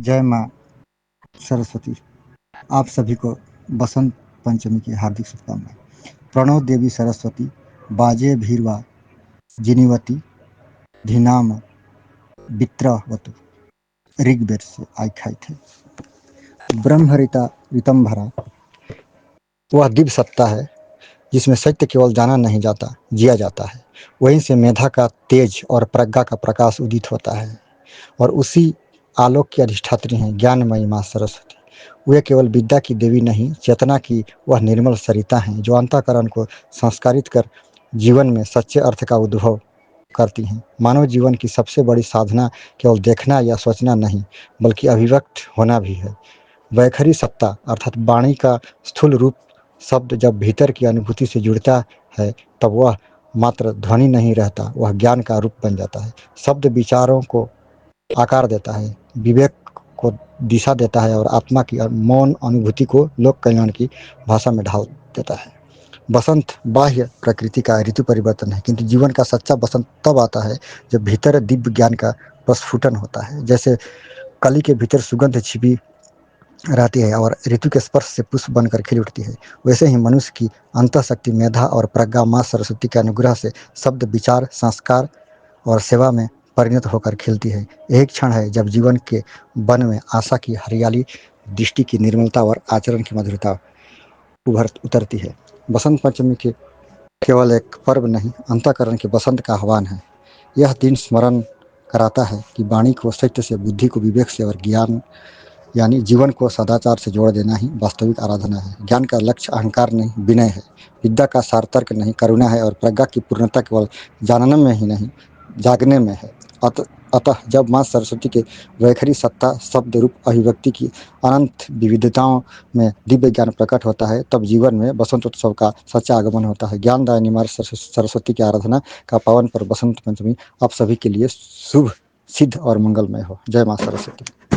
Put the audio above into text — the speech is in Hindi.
जय माँ सरस्वती। आप सभी को बसंत पंचमी की हार्दिक शुभकामनाएं। प्रणव देवी सरस्वती बाजे भीरवा जिनीवती धीनाम वित्रवतु। ऋग्वेद से आख्यायित है। ब्रह्मरिता ऋतंभरा वह दिव्य सत्ता है जिसमें सत्य केवल जाना नहीं जाता, जिया जाता है। वहीं से मेधा का तेज और प्रज्ञा का प्रकाश उदित होता है और उसी आलोक की अधिष्ठात्री हैं ज्ञानमयी माँ सरस्वती। वे केवल विद्या की देवी नहीं, चेतना की वह निर्मल सरिता हैं जो अंतःकरण को संस्कारित कर जीवन में सच्चे अर्थ का उद्भव करती हैं। मानव जीवन की सबसे बड़ी साधना केवल देखना या सोचना नहीं, बल्कि अभिव्यक्त होना भी है। वैखरी सत्ता अर्थात वाणी का स्थूल रूप शब्द जब भीतर की अनुभूति से जुड़ता है, तब वह मात्र ध्वनि नहीं रहता, वह ज्ञान का रूप बन जाता है। शब्द विचारों को आकार देता है, विवेक को दिशा देता है और आत्मा की मौन अनुभूति को लोक कल्याण की भाषा में ढाल देता है। बसंत बाह्य प्रकृति का ऋतु परिवर्तन है, किंतु जीवन का सच्चा बसंत तब आता है जब भीतर दिव्य ज्ञान का प्रस्फुटन होता है। जैसे कली के भीतर सुगंध छिपी रहती है और ऋतु के स्पर्श से पुष्प बनकर खिल उठती है, वैसे ही मनुष्य की अंतःशक्ति, मेधा और प्रज्ञा माँ सरस्वती के अनुग्रह से शब्द, विचार, संस्कार और सेवा में परिणत होकर खिलती है। एक क्षण है जब जीवन के वन में आशा की हरियाली, दृष्टि की निर्मलता और आचरण की मधुरता उतरती है। बसंत पंचमी के केवल एक पर्व नहीं, अंतःकरण के बसंत का आह्वान है। यह दिन स्मरण कराता है कि वाणी को सत्य से, बुद्धि को विवेक से और ज्ञान यानी जीवन को सदाचार से जोड़ देना ही वास्तविक आराधना है। ज्ञान का लक्ष्य अहंकार नहीं, विनय है। विद्या का सार तर्क नहीं, करुणा है और प्रज्ञा की पूर्णता केवल जानने में ही नहीं, जागने में है। अतः जब माँ सरस्वती के वैखरी सत्ता, शब्द रूप अभिव्यक्ति की अनंत विविधताओं में दिव्य ज्ञान प्रकट होता है, तब जीवन में बसंत उत्सव का सच्चा आगमन होता है। ज्ञानदायिनी माँ सरस्वती की आराधना का पावन पर्व बसंत पंचमी आप सभी के लिए शुभ, सिद्ध और मंगलमय हो। जय माँ सरस्वती।